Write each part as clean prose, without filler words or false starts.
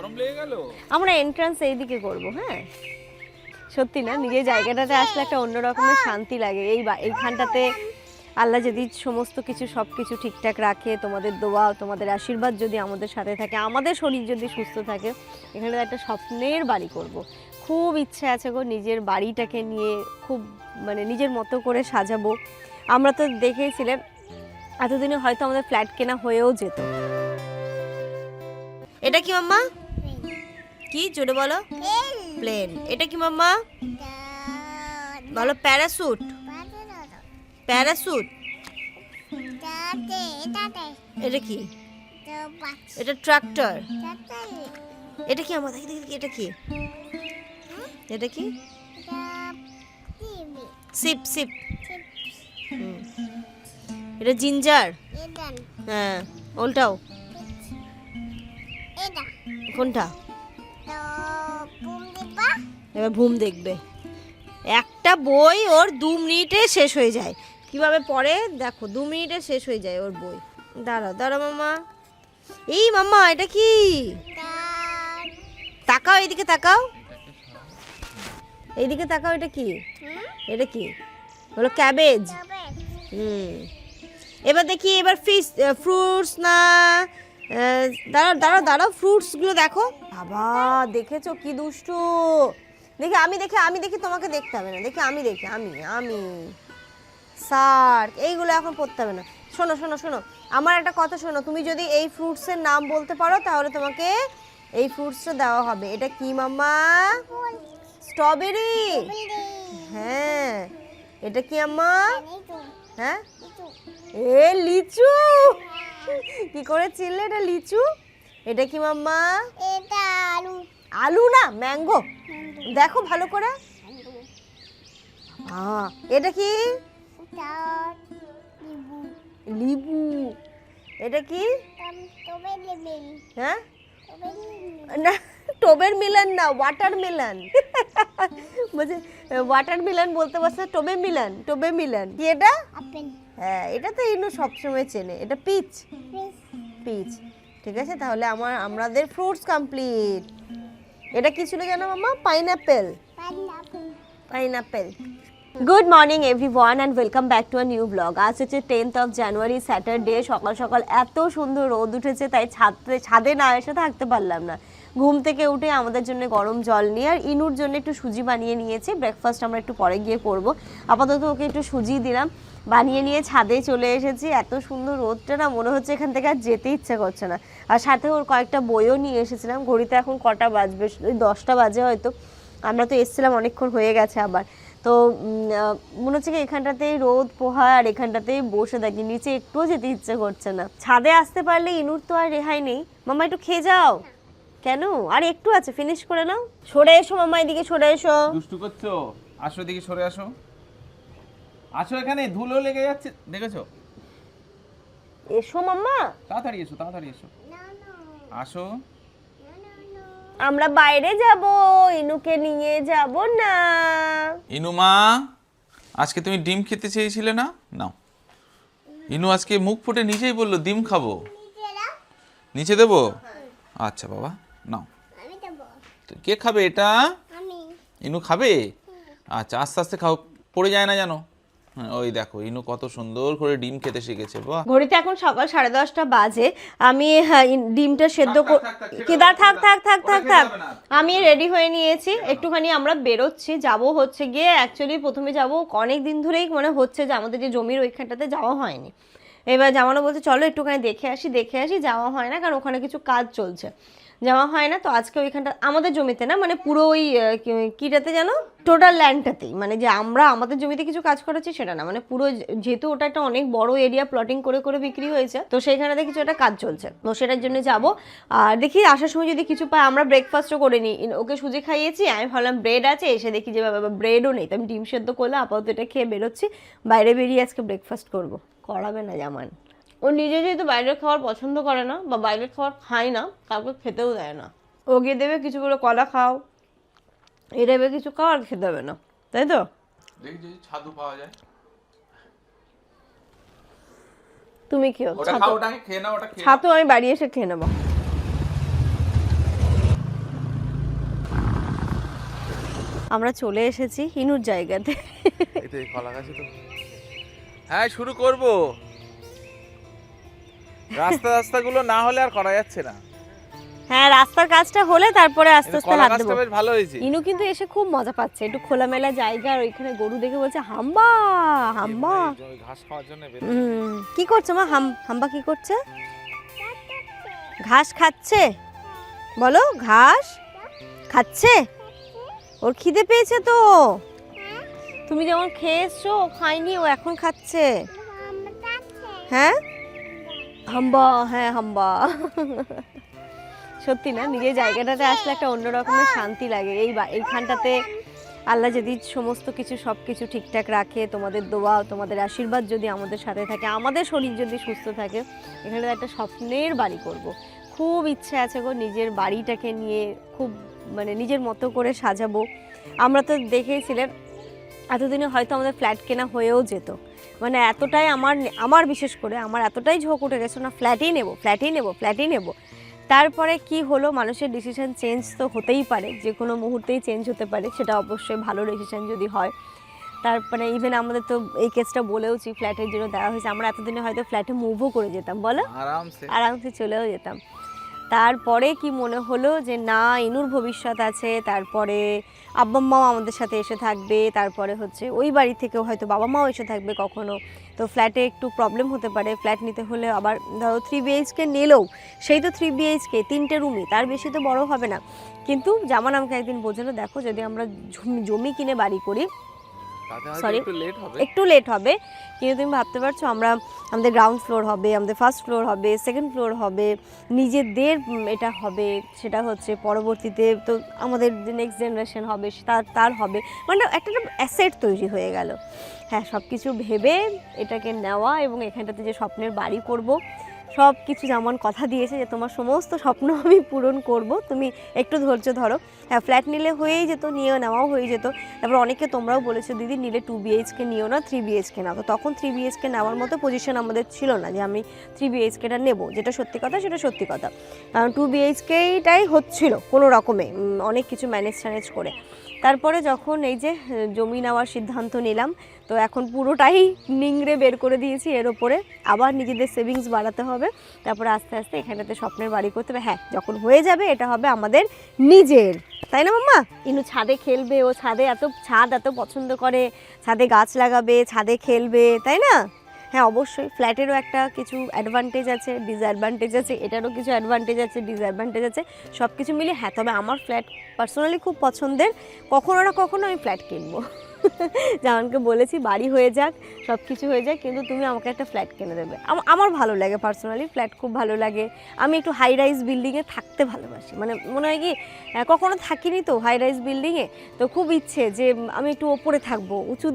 গরম লেগে গেল। আমরা এন্ট্রান্স এইদিকে করব, হ্যাঁ সত্যি না, নিজের জায়গাটাতে আসলে একটা অন্য রকমের শান্তি লাগে। এইখানটাতে আল্লাহ যদি সমস্ত কিছু সব কিছু ঠিকঠাক রাখে, তোমাদের দোয়া তোমাদের আশীর্বাদ যদি আমাদের সাথে থাকে, আমাদের শরীর যদি সুস্থ থাকে, এখানে একটা স্বপ্নের বাড়ি করব। খুব ইচ্ছে আছে গো নিজের বাড়িটাকে নিয়ে খুব মানে নিজের মতো করে সাজাবো। আমরা তো দেখেইছিলাম এতদিনে হয়তো আমাদের ফ্ল্যাট কেনা হয়েও যেত। এটা কি মাম্মা? কি জোরে বলো? প্লেন। এটা কি মাম্মা? বলো প্যারাসুট। প্যারাসুট। এটা কি? এটা ট্রাক্টর। এটা কি আমার? দেখি দেখি এটা কি? এটা কি? Sheep sheep. এটা জিঞ্জার। হ্যাঁ ওলটাও। কোনটা? এবার ভূম দেখবে। একটা বই ওর 2 মিনিটে শেষ হয়ে যায়। কিভাবে পড়ে দেখো, 2 মিনিটে শেষ হয়ে যায় ওর বই। দাঁড়াও দাঁড়াও মাম্মা। এই মাম্মা এটা কি? তাকাও এইদিকে, তাকাও এইদিকে তাকাও। এটা কি? এটা কি? বলো ক্যাবেজ। এবার দেখি, এবার ফ্রুটস না, দাঁড়াও দাঁড়াও দাঁড়াও, ফ্রুটসগুলো দেখো। বাবা দেখেছো কি দুষ্টু। আমি দেখি তোমাকে দেখতে হবে না। দেখি আমি স্যার এইগুলো এখন পড়তে হবে না। শোনো শোনো শোনো, আমার একটা কথা শোনো। তুমি যদি এই ফ্রুটসের নাম বলতে পারো তাহলে তোমাকে এই ফ্রুটসটা দেওয়া হবে। এটা কি মাম্মা? স্ট্রবেরি। হ্যাঁ। এটা কি আম্মা? হ্যাঁ এ লিচু। কি করে চিনলে এটা লিচু? এটা কি মাম্মা? এটা আলু। আলু না, ম্যাঙ্গো। দেখো ভালো করে। এটা কি? লিবু। এটা কি? হ্যাঁ না, টোবের মিলন না, ওয়াটারমেলন। বলছে ওয়াটারমেলন বলতে পারছে, টোবে মিলন কি এটা? হ্যাঁ এটা তো ইনু সবসময় চেনে। এটা পিচ। পিচ। ঠিক আছে, তাহলে আমাদের ফ্রুটস কমপ্লিট। এটা কি ছিল জানো মাম্মা? Pineapple. Good morning everyone and welcome back to a new blog. আজ হচ্ছে 10th of January, স্যাটারডে। সকাল সকাল এত সুন্দর রোদ উঠেছে, তাই ছাদে না এসে থাকতে পারলাম না। ঘুম থেকে উঠে আমাদের জন্য গরম জল নিয়ে আর ইনুর জন্য একটু সুজি বানিয়ে নিয়েছি। ব্রেকফাস্ট আমরা একটু পরে গিয়ে করব। আপাতত ওকে একটু সুজি দিলাম, বানিয়ে নিয়ে ছাদে চলে এসেছি। এত সুন্দর রোদটা না, মনে হচ্ছে এখান থেকে আর যেতে ইচ্ছা করছে না। আর সাথে ওর কয়েকটা বইও নিয়ে এসেছিলাম। ঘড়িতে এখন কটা বাজবে? ওই 10টা বাজে হয়তো। আমরা তো এসেছিলাম অনেকক্ষণ হয়ে গেছে আবার। তো মনে হচ্ছে কি এখানটাতেই রোদ পোহা আর এখানটাতেই বসে থাকি, নিচে একটুও যেতে ইচ্ছে করছে না। ছাদে আসতে পারলে ইনুর তো আর রেহাই নেই। মাম্মা একটু খেয়ে যাও। কেন? আর একটু আছে, ফিনিশ করে নাও। সরে এসো মাম্মা, এদিকে সরে এসো। দুষ্টু করছো? আসো এদিকে, সরে আসো। আসো, এখানে ধুলো লেগে যাচ্ছে, দেখেছো? এসো মাম্মা, তাড়াতাড়ি এসো, তাড়াতাড়ি এসো। আসো। আমরা বাইরে যাব, ইনুকে নিয়ে যাব না। ইনু মা, আজকে তুমি ডিম খেতে চেয়েছিলে না? নাও। ইনু আজকে মুখ ফুটে নিজেই বললো ডিম খাবো। নিচে দেবো? আচ্ছা বাবা, নাও। কে খাবে এটা? ইনু খাবে? আচ্ছা আস্তে আস্তে খাও, পড়ে যায় না জানো। ওই দেখো ইনু কত সুন্দর করে ডিম খেতে শিখেছে। বাহ। ঘড়িতে এখন সকাল 10:30 বাজে। আমি ডিমটা সেদ্ধ কেদার থাক থাক থাক থাক থাক, আমি রেডি হয়ে নিয়েছি। একটুখানি আমরা বেরোচ্ছি, যাব হচ্ছে গিয়ে অ্যাকচুয়ালি প্রথমে যাব, অনেক দিন ধরেই মানে হচ্ছে যে আমাদের যে জমির ওইখানটাতে যাওয়া হয়নি। এবার জামানো বলছে চলো একটুখানি দেখে আসি। যাওয়া হয় না কারণ ওখানে কিছু কাজ চলছে, যাওয়া হয় না। তো আজকে ওইখানটা আমাদের জমিতে না, মানে পুরো ওই কিটাতে জানো, টোটাল ল্যান্ডটাতেই, মানে যে আমরা আমাদের জমিতে কিছু কাজ করেছি সেটা না, মানে পুরো যেহেতু ওটা একটা অনেক বড় এরিয়া প্লটিং করে করে বিক্রি হয়েছে, তো সেইখানেতে কিছু একটা কাজ চলছে, তো সেটার জন্য যাব। আর দেখি আসার সময় যদি কিছু পাই। আমরা ব্রেকফাস্টও করে নিই, ওকে সুজি খাইয়েছি, আমি ভাবলাম ব্রেড আছে, এসে দেখি যে ব্রেডও নেই, তো আমি ডিম সেদ্ধ করলাম। আপাতত এটা খেয়ে বেরোচ্ছি, বাইরে বেরিয়ে আজকে ব্রেকফাস্ট করবো। করাবে না জামান, ও নিজে যেহেতু বাইরের খাবার পছন্দ করে না বা বাইরের খাবার খায় না, কাউকে খেতেও দেয় না। ও গিয়ে দেবে কিছু করে কলা খাও, এ দেবে কিছু খাও, আর খেতে দেবে না, তাই তো? দেখি যদি ছাতু পাওয়া যায়। তুমি খেও ওটা খাও, ওটা খেয়ে নাও, ওটা খেয়ে ছাতু আমি বাড়ি এসে খেয়ে নেবো। আমরা চলে এসেছি ইনুর জায়গাতে। এই তো এই কলা গাছে তো। হ্যাঁ শুরু করব। রাস্তাগুলো না হলে আর করা যাচ্ছে না। হ্যাঁ রাস্তার কাজটা হলে তারপরে আস্তে আস্তে কলা হাত গাছটা দেবো। বেশ ভালো হয়েছে। ইনু কিন্তু এসে খুব মজা পাচ্ছে, একটু খোলামেলা জায়গা আর ওইখানে গরু দেখে বলছে হাম্বা হাম্বা। ঘাস খাওয়ার জন্য কি করছো মা? হাম্বা কি করছে? ঘাস খাচ্ছে। বলো ঘাস খাচ্ছে। ওর খিদে পেয়েছে তো। তুমি যেমন খেয়ে এসছো ও খায়নি, ও এখন খাচ্ছে। হ্যাঁ হাম্বা, হ্যাঁ হাম্বা। সত্যি না, নিজের জায়গাটাতে আসলে একটা অন্য রকমের শান্তি লাগে। এইখানটাতে আল্লাহ যদি সমস্ত কিছু সব কিছু ঠিকঠাক রাখে, তোমাদের দোয়া তোমাদের আশীর্বাদ যদি আমাদের সাথে থাকে, আমাদের শরীর যদি সুস্থ থাকে, এখানে একটা স্বপ্নের বাড়ি করব। খুব ইচ্ছে আছে গো নিজের বাড়িটাকে নিয়ে খুব মানে নিজের মতো করে সাজাবো। আমরা তো দেখেইছিলেন এতদিনে হয়তো আমাদের ফ্ল্যাট কেনা হয়েও যেত, মানে এতটাই আমার বিশেষ করে আমার এতটাই ঝোঁক উঠে গেছে না ফ্ল্যাটই নেব ফ্ল্যাটই নেব ফ্ল্যাটই নেব। তারপরে কি হলো, মানুষের ডিসিশন চেঞ্জ তো হতেই পারে, যে কোনো মুহূর্তেই চেঞ্জ হতে পারে, সেটা অবশ্যই ভালো ডিসিশন যদি হয়। তারপরে ইভেন আমাদের তো এই কেসটা বলেওছি ফ্ল্যাটের জন্য দেওয়া হয়েছে, আমরা এতদিনে হয়তো ফ্ল্যাটে মুভও করে যেতাম, বলো আরামসে চলেও যেতাম। তারপরে কি মনে হলো যে না ইনুর ভবিষ্যৎ আছে, তারপরে আব্বা মাও আমাদের সাথে এসে থাকবে, তারপরে হচ্ছে ওই বাড়ি থেকেও হয়তো বাবা মাও এসে থাকবে কখনো, তো ফ্ল্যাটে একটু প্রবলেম হতে পারে। ফ্ল্যাট নিতে হলে আবার ধরো 3 BHK নিলেও সেই তো 3 BHK 3টে রুমই, তার বেশি তো বড় হবে না। কিন্তু জামান আমাকে একদিন বোঝালো, দেখো যদি আমরা জমি কিনে বাড়ি করি, সরি একটু লেট হবে, কিন্তু তুমি ভাবতে পারছো আমাদের গ্রাউন্ড ফ্লোর হবে, আমাদের ফার্স্ট ফ্লোর হবে, সেকেন্ড ফ্লোর হবে, নিজেদের এটা হবে, সেটা হচ্ছে পরবর্তীতে তো আমাদের যে নেক্সট জেনারেশন হবে তার হবে, মানে একটা অ্যাসেট তৈরি হয়ে গেল। হ্যাঁ সব কিছু ভেবে এটাকে নেওয়া এবং এখানটাতে যে স্বপ্নের বাড়ি করব, সব কিছু যেমন কথা দিয়েছে যে তোমার সমস্ত স্বপ্ন আমি পূরণ করব, তুমি একটু ধৈর্য ধরো। হ্যাঁ ফ্ল্যাট নিলে হয়েই যেত, নিয়ে নেওয়াও হয়ে যেত। তারপর অনেকে তোমরাও বলেছো দিদি নিলে 2 BHK নিও না 3 BHK নাও, তো তখন 3 BHK নেওয়ার মতো পজিশন আমাদের ছিল না যে আমি 3 BHKটা নেব, যেটা সত্যি কথা সেটা সত্যি কথা। 2 BHKটাই হচ্ছিল কোনো রকমে অনেক কিছু ম্যানেজ করে। তারপরে যখন এই যে জমি নেওয়ার সিদ্ধান্ত নিলাম, তো এখন পুরোটাই নিংড়ে বের করে দিয়েছি, এর ওপরে আবার নিজেদের সেভিংস বাড়াতে হবে, তারপরে আস্তে আস্তে এখানেতে স্বপ্নের বাড়ি করতে হবে। হ্যাঁ যখন হয়ে যাবে এটা হবে আমাদের নিজের, তাই না মাম্মা? ইনু ছাদে খেলবে, ও ছাদ এত পছন্দ করে, ছাদে গাছ লাগাবে, ছাদে খেলবে, তাই না? হ্যাঁ অবশ্যই ফ্ল্যাটেরও একটা কিছু অ্যাডভান্টেজ আছে, ডিসঅ্যাডভান্টেজ আছে, এটারও কিছু অ্যাডভান্টেজ আছে, ডিসঅ্যাডভান্টেজ আছে, সব কিছু মিলে। হ্যাঁ তবে আমার ফ্ল্যাট পার্সোনালি খুব পছন্দের, কখনো না কখনো আমি ফ্ল্যাট কিনবো। জামানকে বলেছি বাড়ি হয়ে যাক, সব কিছু হয়ে যাক, কিন্তু তুমি আমাকে একটা ফ্ল্যাট কিনে দেবে। আমার ভালো লাগে পার্সোনালি, ফ্ল্যাট খুব ভালো লাগে। আমি একটু হাই রাইজ বিল্ডিংয়ে থাকতে ভালোবাসি, মানে মনে হয় কি কখনো থাকিনি তো হাই রাইজ বিল্ডিংয়ে, তো খুব ইচ্ছে যে আমি একটু ওপরে থাকবো, উঁচু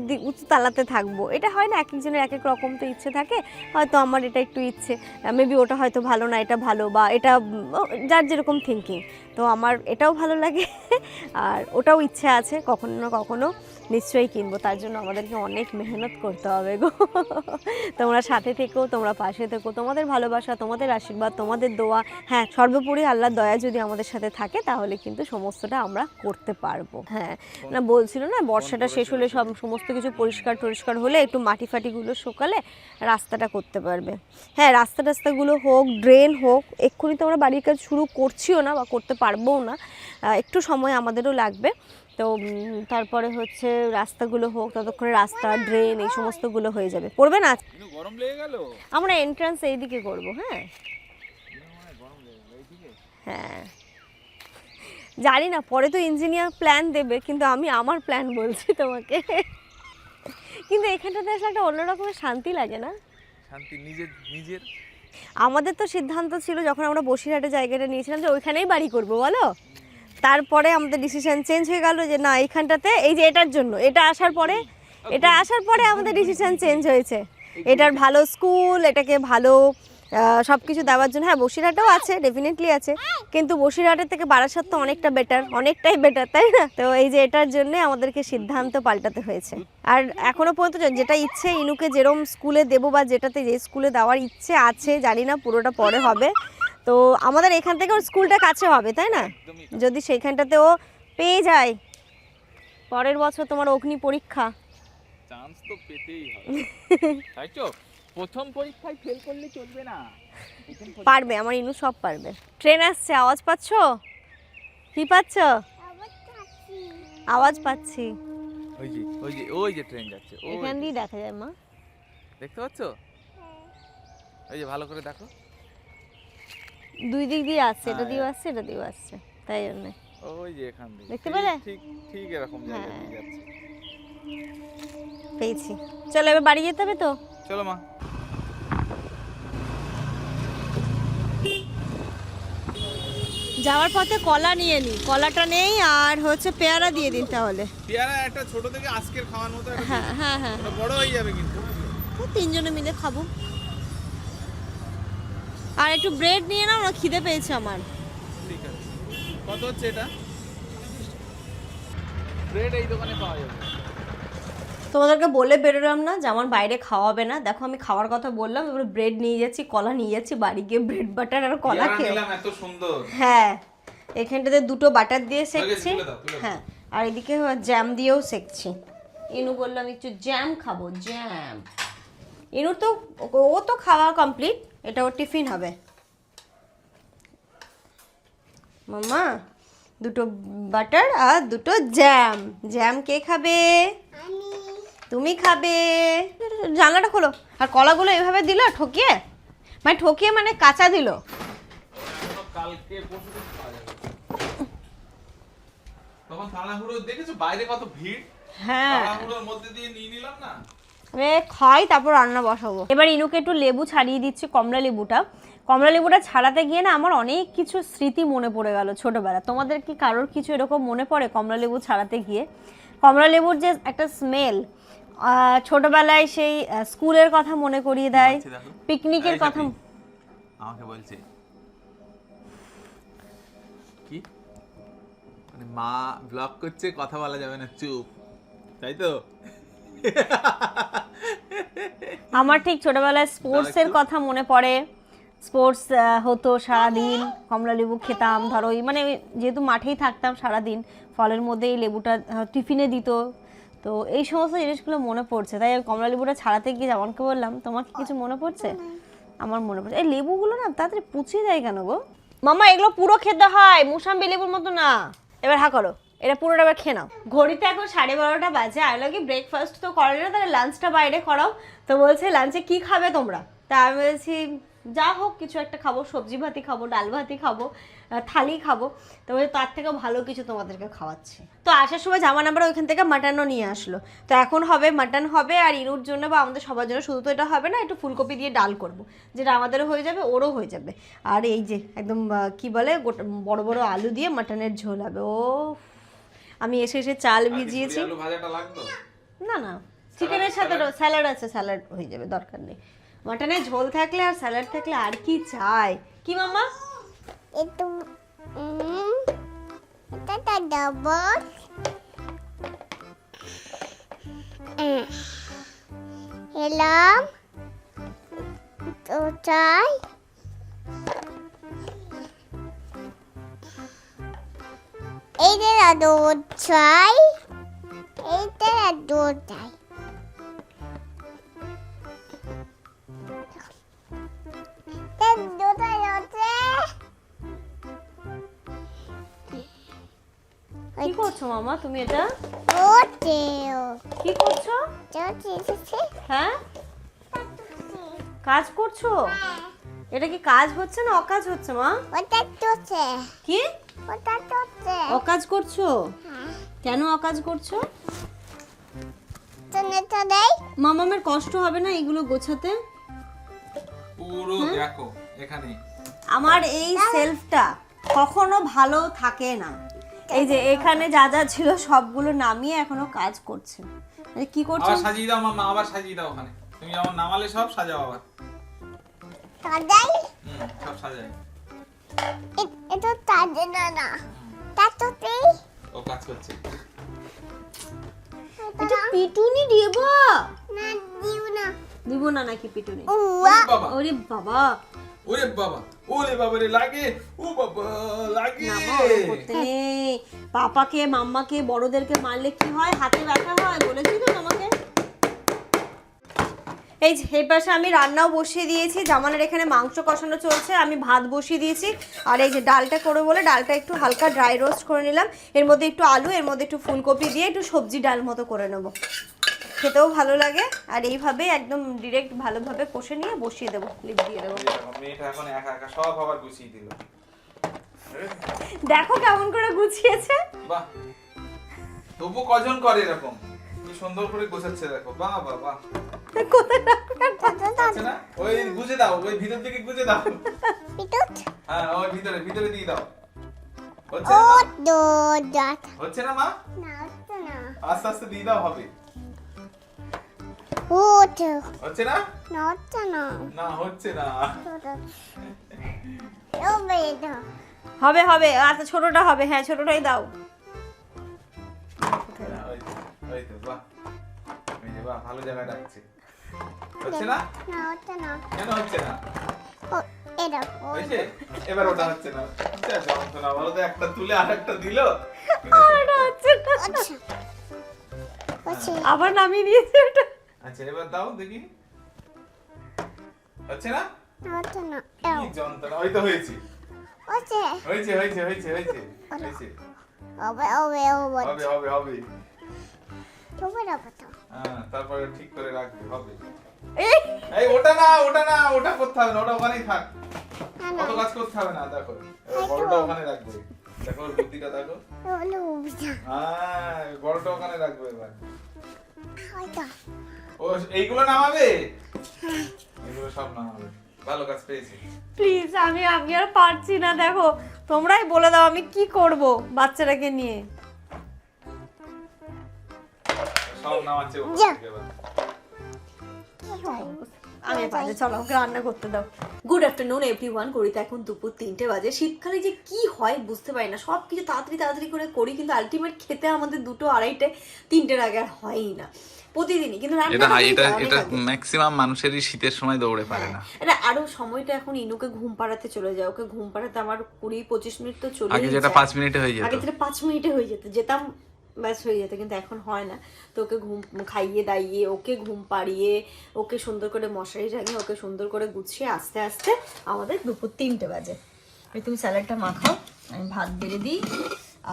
তালাতে থাকবো। এটা হয় না, এক একজনের এক এক রকম তো ইচ্ছে থাকে, হয়তো আমার এটা একটু ইচ্ছে, মেবি ওটা হয়তো ভালো না, এটা ভালো, বা এটা যার যেরকম থিঙ্কিং। তো আমার এটাও ভালো লাগে আর ওটাও ইচ্ছে আছে কখনো না কখনো নিশ্চয়ই কিনবো, তার জন্য আমাদেরকে অনেক মেহনত করতে হবে গো। তোমরা সাথে থেকো, তোমরা পাশে থেকো, তোমাদের ভালোবাসা, তোমাদের আশীর্বাদ, তোমাদের দোয়া, হ্যাঁ সর্বোপরি আল্লাহর দয়া যদি আমাদের সাথে থাকে তাহলে কিন্তু সমস্তটা আমরা করতে পারবো। হ্যাঁ না বলছিল না বর্ষাটা শেষ হলে সমস্ত কিছু পরিষ্কার হলে একটু মাটি ফাটিগুলো শুকালে রাস্তাটা করতে পারবে। হ্যাঁ রাস্তাগুলো হোক, ড্রেন হোক, এক্ষুনি তো আমরা বাড়ির কাজ শুরু করছিও না বা করতে পারবোও না, একটু সময় আমাদেরও লাগবে। তো তারপরে হচ্ছে রাস্তাগুলো হোক, ততক্ষণে রাস্তা, ড্রেন এই সমস্তগুলো হয়ে যাবে। পড়বে না, গরম লেগে গেল, আমরা এন্ট্রান্স এইদিকে করবো। হ্যাঁ হ্যাঁ জানি না, পরে তো ইঞ্জিনিয়ার প্ল্যান দেবে, কিন্তু আমি আমার প্ল্যান বলছি তোমাকে। কিন্তু এখানটাতে আসলে একটা অন্যরকমের শান্তি লাগে না? শান্তি নিজের আমাদের তো সিদ্ধান্ত ছিল যখন আমরা বসিরহাটে জায়গাটা নিয়েছিলাম যে ওইখানেই বাড়ি করবো, বলো। তারপরে আমাদের ডিসিশন চেঞ্জ হয়ে গেল যে না এইখানটাতে, এই যে এটার জন্য এটা আসার পরে আমাদের ডিসিশন চেঞ্জ হয়েছে। এটার ভালো স্কুল, এটাকে ভালো সব কিছু দেওয়ার জন্য। হ্যাঁ বসিরহাটেও আছে, ডেফিনেটলি আছে, কিন্তু বসিরহাটের থেকে বারাসাত তো অনেকটাই বেটার, তাই না? তো এই যে এটার জন্য আমাদেরকে সিদ্ধান্ত পাল্টাতে হয়েছে। আর এখনো পর্যন্ত যেটা ইচ্ছে ইনুকে যেরকম স্কুলে দেবো বা যে স্কুলে দেওয়ার ইচ্ছে আছে, জানি না পুরোটা পরে হবে। তো আমাদের এখান থেকে ওর স্কুলটা কাছে হবে, তাই না? যদি সেইখানটাতে ও পেয়ে যায় পরের বছর তোমার অগ্নি পরীক্ষা। চান্স তো পেতেই হবে, তাই তো? প্রথম পরীক্ষায় ফেল করলে চলবে না। পারবে, আমার ইনু সব পারবে। ট্রেন আসছে, আওয়াজ পাচ্ছো? কি পাচ্ছ? আওয়াজ পাচ্ছি। ওই যে ট্রেন যাচ্ছে, এখান দিয়ে দেখা যায় মা, দেখতে পাচ্ছ? ওই যে ভালো করে দেখো, দুই দিক দিয়ে আসছে, এটা দিয়েও আসছে, এটা দিয়েও আসছে, তাই জন্য। ওই যে এখান দিয়ে দেখতে পেলে? ঠিক ঠিক এরকম জায়গা দিয়ে যাচ্ছে। পেয়েছি। চলো এবার বাড়ি যেতে হবে তো। চলো মা। যাওয়ার পথে কলা নিয়ে নি, কলাটা নেই, আর হচ্ছে পেয়ারা দিয়ে দিন তাহলে। পেয়ারা একটা ছোট থেকে আজকের খাওয়ার মতো একটা হ্যাঁ হ্যাঁ হ্যাঁ, ওটা বড় হয়ে যাবে কিন্তু। তো তিনজনে মিলে খাবো। আর একটু ব্রেড নিয়ে নাও না, খিদে পেয়েছে আমার। ঠিক আছে, কত হচ্ছে এটা? ব্রেড এই দোকানে পাওয়া যাবে। তোমাদেরকে বলে বেরোলাম না যে আমার বাইরে খাওয়াবে না। দেখো আমি খাওয়ার কথা বললাম, এবার ব্রেড নিয়ে যাচ্ছি, কলা নিয়ে যাচ্ছি, বাড়ি গিয়ে ব্রেড বাটার আর কলা পেয়ারা খেয়ে। নিলাম এত সুন্দর। হ্যাঁ, এখানটাতে দুটো বাটার দিয়ে সেকছি, তুলে দাও। হ্যাঁ, আর এদিকে জ্যাম দিয়েও সেকছি। ইনু বললাম একটু জ্যাম খাবো, জ্যাম। ইনু তো, ও তো খাওয়া কমপ্লিট, এটা ওর টিফিন হবে। মাম্মা দুটো বাটার আর দুটো জ্যাম। জ্যাম কে খাবে? তুমি খাবে। জানলাটা খোলো। আর কলাগুলো এভাবে দিল ঠকিয়ে, মানে ঠকিয়ে মানে কাঁচা দিল। কালকে পরশুদিন পাওয়া যাবে। তখন তাড়াহুড়ো দেখেছো বাইরে কত ভিড়, হ্যাঁ, তাড়াহুড়োর মধ্যে দিয়ে নিয়ে নিলাম না। খাই তারপর রান্না বসাবো। এবার ইনুকে একটু লেবু ছাড়িয়ে দিচ্ছি, কমলা লেবুটা ছাড়াতে গিয়ে না আমার অনেক কিছু স্মৃতি মনে পড়ে গেল ছোটবেলা। তোমাদের কি কারোর কিছু এরকম মনে পড়ে কমলা লেবু ছাড়াতে গিয়ে? কমলা লেবুর যে একটা স্মেল ছোটবেলায় সেই স্কুলের কথা মনে করিয়ে দেয়, পিকনিকের কথা। আমাকে বলছে কি, মানে মা ব্লগ করছে, কথা বলা যাবে না, চুপ, তাই তো? আমার ঠিক ছোটবেলায় স্পোর্টসের কথা মনে পড়ে। স্পোর্টস হতো সারাদিন, কমলা লেবু খেতাম। ধরো মানে যেহেতু মাঠেই থাকতাম সারাদিন, ফলের মধ্যে এই লেবুটা টিফিনে দিত, তো এই সমস্ত জিনিসগুলো মনে পড়ছে। তাই কমলা লেবুটা ছাড়াতে গিয়ে যেমনকে বললাম, তোমার কি কিছু মনে পড়ছে? আমার মনে পড়ছে। এই লেবুগুলো না তাড়াতাড়ি পুচিয়ে যায় কেন গো মামা? এগুলো পুরো খেতে হয়, মুসাম্বি লেবুর মতো না। এবার হা করো, এটা পুরোটা এবার খেয়ে নাও। ঘড়িতে এখন 12:30 বাজে। আর লাগে ব্রেকফাস্ট তো করে না, তাহলে লাঞ্চটা বাইরে করাও। তো বলছে লাঞ্চে কি খাবে তোমরা? তা আমি বলছি যা হোক কিছু একটা খাবো, সবজি ভাতই খাবো, ডাল ভাতই খাবো, থালি খাবো। তো বলছে তার থেকেও ভালো কিছু তোমাদেরকে খাওয়াচ্ছি। তো আসার সময় জামান আমরা ওইখান থেকে মাটনও নিয়ে আসলো। তো এখন হবে মাটন হবে, আর ইনুর জন্য বা আমাদের সবার জন্য শুধু তো এটা হবে না, একটু ফুলকপি দিয়ে ডাল করব, যেটা আমাদেরও হয়ে যাবে, ওরও হয়ে যাবে। আর এই যে একদম কি বলে, গোটা বড় বড় আলু দিয়ে মাটনের ঝোল হবে। ও আমি এসে চাল ভিজিয়েছি। আলু ভাজাটা লাগতো না না, চিকেনের সাথে স্যালাড আছে, স্যালাড হয়ে যাবে, দরকার নেই। মাটনের ঝোল থাকলে আর স্যালাড থাকলে আর কি চাই? কি মামা? itu kita double helm totai ini ada totai ini ada totai dan totai কি করছো মামা তুমি? এটা Hotel. কি করছো? হ্যাঁ, কাজ করছো? এটা কি কাজ হচ্ছে না অকাজ হচ্ছে মা? কি অকাজ করছো? কেন অকাজ করছো? মামামের কষ্ট হবে না এগুলো গোছাতে? পুরো দেখো এখানে আমার এই সেলফটা কখনো ভালো থাকে না। এই যে এখানে যা যা ছিল সবগুলো নামিয়ে এখনো কাজ করছে। কি করছো? আবার সাজিয়ে দাও মামা, আবার সাজিয়ে দাও। ওখানে তুমি যেমন নামালে সব সাজাও আবার। সব সাজাই। এটা তাজে না তাতে ও কাজ করছে। এটা পিটুনি দিব না দিও না দিব না নাকি পিটুনি? বাবা ওরে বাবা, ওরে বাবা, ওরে বাবা রে, লাগে, ও বাবা লাগে। না মা, ওরম করতে নেই। পাপাকে মাম্মাকে বড়দেরকে মারলে কি হয়, হাতে ব্যথা হয়, বলেছি তো তোমাকে। এই যে এই পাশে আমি রান্নাও বসিয়ে দিয়েছি, জামানের এখানে মাংস কষানো চলছে, আমি ভাত বসিয়ে দিয়েছি। আর এই যে ডালটা করে বলে ডালটা একটু হালকা ড্রাই রোস্ট করে নিলাম, এর মধ্যে একটু আলু, এর মধ্যে একটু ফুলকপি দিয়ে একটু সবজি ডাল মতো করে নেবো, খেতেও ভালো লাগে। আর এইভাবে একদম ডিরেক্ট ভালোভাবে কষে নিয়ে বসিয়ে দেবো, লিড দিয়ে দেবো। মেয়েটা এখন একা একা সব আবার গুছিয়ে দিল। দেখো কেমন করে গুছিয়েছে। বাহ, তবু কজন করে এরকম, কি সুন্দর করে গোছাচ্ছে দেখো। বাহ বাহ বাহ, কোথায় রাখবেন? আচ্ছা না, ওই গুজে দাও, ওই ভিতর দিকে গুজে দাও। বিদ্যুৎ হ্যাঁ, ওই ভিতরে ভিতরে দিয়ে দাও। হচ্ছে ও না মা? দোদাত হচ্ছে না মা? না হচ্ছে না আস্তে আস্তে দিয়ে দাও, হবে। হচ্ছে হচ্ছে না? না হচ্ছে না না হচ্ছে না। ও বেদা হবে হবে, আচ্ছা ছোটটা হবে, হ্যাঁ ছোটটাই দাও। ওই তো, বাহ, এই যে বাহ, ভালো জায়গায় রাখছে। হচ্ছে না? না হচ্ছে না কেন হচ্ছে না? ও এটা হয়েছে? এবার ওটা হচ্ছে না। যা যন্ত্রণা, বলো তো, একটা তুলে আর একটা দিল। ওটা হচ্ছে না। আচ্ছা হচ্ছে আবার নামিয়ে দিয়েছে ওটা। আচ্ছা, এবার দাও দেখি। হচ্ছে না? না হচ্ছে না কি যন্ত্রণা, ওই তো হয়েছে। হচ্ছে হয়েছে হয়েছে হয়েছে হয়েছে হয়েছে। হবে হবে হবে হবে হবে হবে। হবে হবে তো হ্যাঁ, তারপরে ঠিক করে রাখবে, হবে। এই, এই ওটা না, ওটা না, ওটা করতে হবে না, ওটা ওখানেই থাক। না না কত কাজ করতে হবে না, দেখো। এবার বড়টা ওখানে রাখবে। দেখো ওর বুদ্ধিটা দেখো। হলো বিজা হ্যাঁ, বড়টা ওখানে রাখবে এবার। হয়তো ও এইগুলো নামাবে, এগুলো সব নামাবে। ভালো কাজ পেয়েছি। প্লিজ আমি আর পারছি না, দেখো তোমরাই বলে দাও আমি কি করব বাচ্চাটাকে নিয়ে। সব নামাচ্ছে ওপর যা। থেকে এবার। আমি পারছি, চলো আমাকে রান্না করতে দাও। গুড আফটারনুন এভরিওয়ান, ঘড়িতে এখন দুপুর 3টে বাজে। শীতকালে যে কি হয় বুঝতে পারি না, সব কিছু তাড়াতাড়ি তাড়াতাড়ি করে করি, কিন্তু আলটিমেট খেতে আমাদের 2টো 2:30টে 3টের আগে আর হয়ই না প্রতিদিনই। কিন্তু এটা ম্যাক্সিমাম মানুষেরই শীতের সময় দৌড়ে পারে না। এটা আরো সময়টা এখন ইনুকে ঘুম পাড়াতে চলে যায়, ওকে ঘুম পাড়াতে আমার 20-25 মিনিট তো চলে আগে যেটা 5 মিনিটে হয়ে যেত, আগে যেটা 5 মিনিটে হয়ে যেত, যেতাম ব্যাস হয়ে যেত, কিন্তু এখন হয় না। তো ওকে ঘুম খাইয়ে দাইয়ে, ওকে ঘুম পাড়িয়ে, ওকে সুন্দর করে মশারি টাঙিয়ে, ওকে সুন্দর করে গুছিয়ে আস্তে আস্তে আমাদের দুপুর 3টে বাজে। তুমি স্যালাডটা মাখাও, আমি ভাত বেড়ে দিই।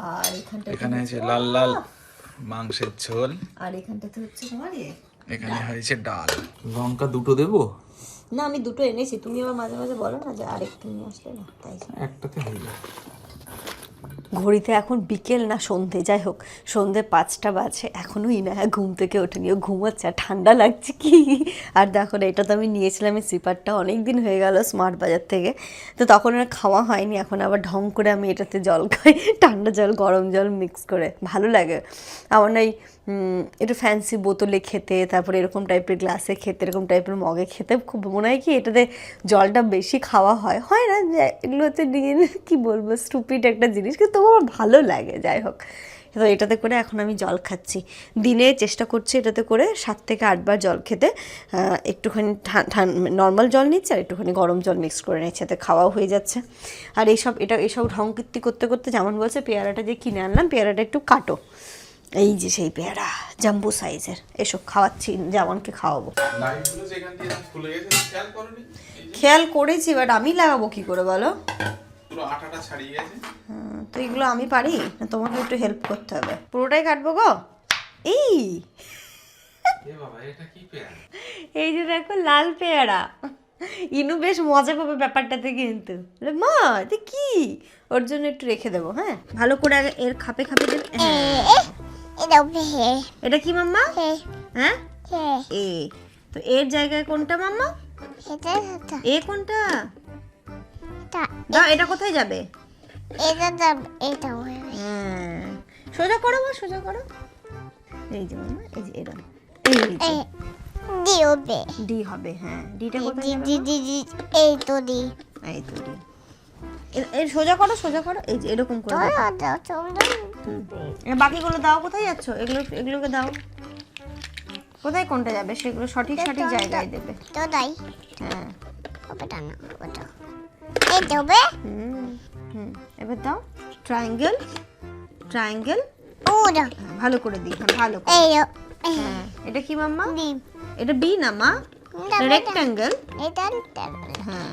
আর এখানে আছে লাল লাল মাংসের ঝোল, আর এখানটাতে হচ্ছে তোমার এখানে হয়েছে ডাল। লঙ্কা দুটো দেবো? না, আমি 2টো এনেছি, তুমি আবার মাঝে মাঝে বলো না যে আরেকটু নিয়ে আসলে না, তাই একটাতে হয়ে যাবে। ঘড়িতে এখন বিকেল না সন্ধে, যাই হোক সন্ধে 5টা বাজে, এখনও ইনা ঘুম থেকে ওঠেনি, ও ঘুমাচ্ছে। আর ঠান্ডা লাগছে কি। আর দেখো না, এটা তো আমি নিয়েছিলাম এই স্লিপারটা অনেক দিন হয়ে গেল স্মার্ট বাজার থেকে, তো তখন আর খাওয়া হয়নি। এখন আবার ঢং করে আমি এটাতে জল খাই, ঠান্ডা জল গরম জল মিক্স করে, ভালো লাগে আমার। না একটু ফ্যান্সি বোতলে খেতে, তারপরে এরকম টাইপের গ্লাসে খেতে, এরকম টাইপের মগে খেতে খুব মনে হয় কি এটাতে জলটা বেশি খাওয়া হয় না, যে এগুলো হচ্ছে কী বলবো স্টুপিড একটা জিনিস, কিন্তু তবু আমার ভালো লাগে। যাই হোক, তো এটাতে করে এখন আমি জল খাচ্ছি, দিনে চেষ্টা করছি এটাতে করে 7 থেকে 8 বার জল খেতে। একটুখানি নর্মাল জল নিচ্ছি আর একটুখানি গরম জল মিক্স করে নিচ্ছি, এতে খাওয়াও হয়ে যাচ্ছে। আর এইসব ঢং কীর্তি করতে করতে যেমন বলছে পেয়ারাটা যে কিনে আনলাম, পেয়ারাটা একটু কাটো, এই যে সেই পেয়ারা জাম্বো সাইজের, এসব খাওয়াচ্ছি, যেমনকে খাওয়াবো। খেয়াল করেছি, বাট আমি লাগাবো কি করে বলো? তো এগুলো আমি পারি না, তোমাকে একটু হেল্প করতে হবে। পুরোটাই কাটবো গো। এই যে দেখো লাল পেয়ারা, ইনু বেশ মজা পাবে ব্যাপারটাতে, কিন্তু মা এটা কি, ওর জন্য একটু রেখে দেবো। হ্যাঁ, ভালো করে আগে এর খাপে খাপে দেবে। এটা কি মাম্মা? হ্যাঁ এ, তো এর জায়গায় কোনটা মাম্মা? এ কোনটা? দাও, এটা কোথায় যাবে? সোজা করো মা, সোজা করো। এই যে মাম্মা, এই যে এরকম, ডি হবে। হ্যাঁ, ডিটা কোথায় যাবে? এই তো দি এই তো ডি। এই সোজা করো, সোজা করো, এই যে এরকম করে। বাকিগুলো দাও, কোথায় যাচ্ছ? এগুলোকে দাও, কোথায় কোনটা যাবে সেগুলো সঠিক জায়গায় দেবে। তো তাই হ্যাঁ, ওটা না ওটা এই তবে হুম হুম এবার দাও ট্রায়াঙ্গেল ট্রায়াঙ্গেল ওরা ভালো করে দিই, হ্যাঁ ভালো করে। এই হ্যাঁ এটা কি মাম্মা? ডিম এটা বি না মা, রেক্ট্যাঙ্গেল। এটা হ্যাঁ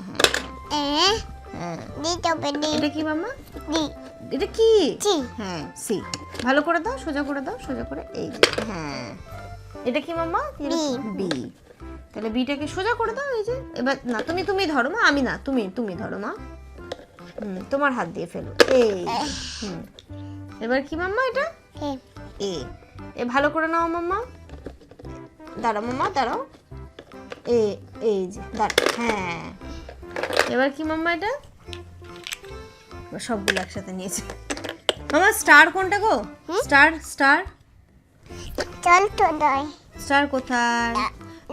হ্যাঁ হ্যাঁ দি তবে দি এটা কি মাম্মা? দি এটা কি? সি হ্যাঁ সি। ভালো করে দাও, সোজা করে দাও, সোজা করে এই যে হ্যাঁ। এটা কি মাম্মা? বি। তাহলে বিটাকে সোজা করে দাও এই যে। এবার না তুমি ধরো মা, আমি না, তুমি ধরো মা। তোমার হাত দিয়ে ফেলো এই। হুম এবার কি মাম্মা এটা? এ। এ ভালো করে নাও মাম্মা। দাঁড়াও মাম্মা দাঁড়াও। এ এই যে দাঁড়াও, হ্যাঁ। এবার কি মাম্মা এটা? সবগুলো একসাথে নিয়েছে মামা। স্টার কোনটা গো? স্টার স্টার চল তো দই স্টার কোথায়?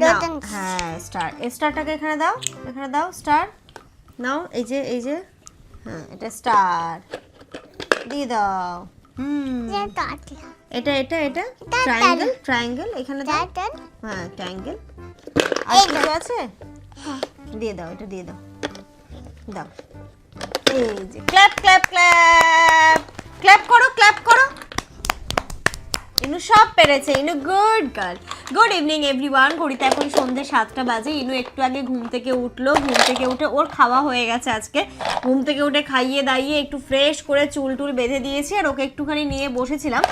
নতুন। হ্যাঁ স্টার। স্টারটাকে এখানে দাও, এখানে দাও স্টার নাও। এই যে হ্যাঁ এটা স্টার দিয়ে দাও। যে কাট এটা এটা এটা ট্রায়াঙ্গেল ট্রায়াঙ্গেল এখানে দাও। কাট হ্যাঁ ট্রায়াঙ্গেল। আর কিছু আছে? দিয়ে দাও, এটা দিয়ে দাও, দাও। এই যে ক্ল্যাপ ক্ল্যাপ ক্ল্যাপ ক্ল্যাপ করো, ক্ল্যাপ করো। ইনু সব পেরেছে, Inu good girl. Good evening everyone. ঘড়িতে এখন সন্ধ্যে 7টা বাজে। ইনু একটু আগে ঘুম থেকে উঠলো, ঘুম থেকে উঠে ওর খাওয়া হয়ে গেছে আজকে। ঘুম থেকে উঠে খাইয়ে দাইয়ে একটু ফ্রেশ করে চুল টুল বেঁধে দিয়েছি, আর ওকে একটুখানি নিয়ে বসেছিলাম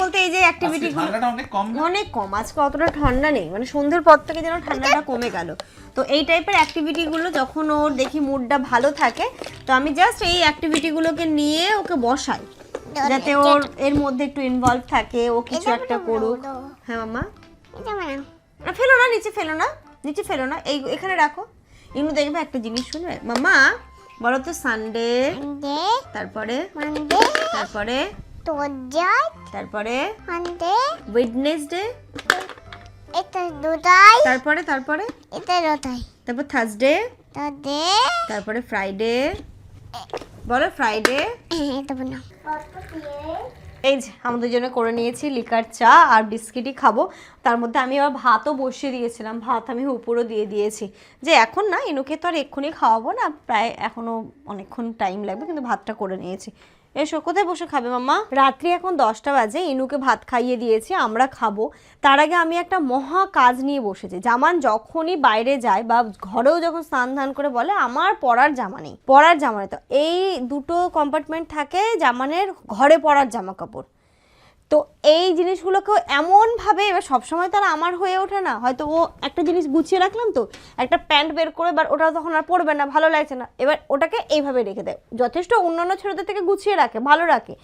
বলতে এই যে অ্যাক্টিভিটিগুলো ঠান্ডাটা অনেক কম না? অনেক কম। আজকে অতটা ঠান্ডা নেই, মানে সন্ধ্যের পর থেকে যেন ঠান্ডাটা কমে গেল। তো এই টাইপের অ্যাক্টিভিটিগুলো যখন ওর দেখি মুডটা ভালো থাকে, তো আমি জাস্ট এই অ্যাক্টিভিটিগুলোকে নিয়ে ওকে বসাই, যাতে ওর এর মধ্যে একটু ইনভলভ থাকে, ও কিছু একটা করুক। হ্যাঁ মাম্মা। এটা মানে না ফেলো না, নিচে ফেলো না, নিচে ফেলো না, এই এখানে রাখো। ইনু দেখবে একটা জিনিস শুনবে মাম্মা। বলো তো সানডে, দে তারপরে মানডে তারপরে তোজাই তারপরে মানডে ওয়েডনেসডে, এটা দুটাই তারপরে এটা দুটাই তারপর থার্সডে, তো দে তারপরে ফ্রাইডে। বলো ফ্রাইডে। এটা বানা এই যে আমাদের জন্য করে নিয়েছি লিকার চা আর বিস্কিটই খাবো। তার মধ্যে আমি আবার ভাতও বসিয়ে দিয়েছিলাম, ভাত আমি উপরও দিয়ে দিয়েছি। যে এখন না, ইনুকে তো আর এক্ষুনি খাওয়াবো না, প্রায় এখনো অনেকক্ষণ টাইম লাগবে, কিন্তু ভাতটা করে নিয়েছি। এসো, কোথায় বসে খাবে মাম্মা? রাত্রি এখন 10টা বাজে, ইনুকে ভাত খাইয়ে দিয়েছি, আমরা খাবো। তার আগে আমি একটা মহা কাজ নিয়ে বসেছি। জামান যখনই বাইরে যায় বা ঘরেও যখন স্নান ধান করে বলে আমার পরার জামা নেই, তো এই দুটো কম্পার্টমেন্ট থাকে জামানের, ঘরে পরার জামা কাপড়। তো এই জিনিসগুলোকেও এমনভাবে, এবার সবসময় তারা আমার হয়ে ওঠে না, হয়তো ও একটা জিনিস গুছিয়ে রাখলাম, তো একটা প্যান্ট বের করে, এবার ওটা তখন আর পরবে না, ভালো লাগছে না, এবার ওটাকে এইভাবে রেখে দেয়। যথেষ্ট অন্যান্য ছেলেদের থেকে গুছিয়ে রাখে, ভালো রাখে,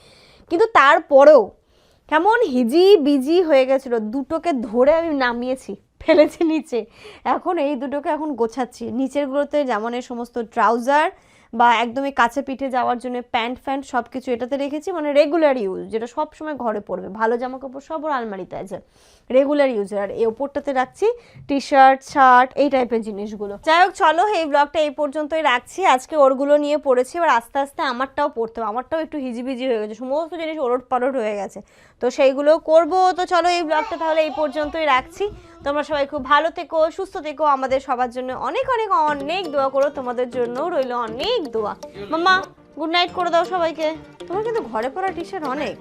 কিন্তু তারপরেও কেমন হিজি বিজি হয়ে গেছিলো। দুটোকে ধরে আমি নামিয়েছি, ফেলেছি নিচে। এখন এই দুটোকে এখন গোছাচ্ছি। নিচেরগুলোতে জামানের সমস্ত ট্রাউজার বা একদমই কাছে পিঠে যাওয়ার জন্য প্যান্ট ফ্যান্ট সব কিছু এটাতে রেখেছি, মানে রেগুলার ইউজ, যেটা সব সময় ঘরে পরবে, ভালো জামা কাপড় সব ওর আলমারিতে আছে, রেগুলার ইউজের। আর এই ওপরটাতে রাখছি টি শার্ট, শার্ট, এই টাইপের জিনিসগুলো। যাই হোক, চলো এই ব্লগটা এই পর্যন্তই রাখছি। আজকে ওরগুলো নিয়ে পড়েছি, এবার আস্তে আস্তে আমারটাও পড়তে হবে। আমারটাও একটু হিজিবিজি হয়ে গেছে, সমস্ত জিনিস ওলট পালট হয়ে গেছে, তো সেইগুলো করবো। তো চলো এই ব্লগটা তাহলে এই পর্যন্তই রাখছি। তোমরা সবাই খুব ভালো থেকো, সুস্থ থেকো, আমাদের সবার জন্য অনেক অনেক অনেক দোয়া করো। তোমাদের জন্য রইলো অনেক দোয়া। মাম্মা গুড নাইট করে দাও সবাইকে। তোমার কিন্তু ঘরে পরা টি শার্ট অনেক।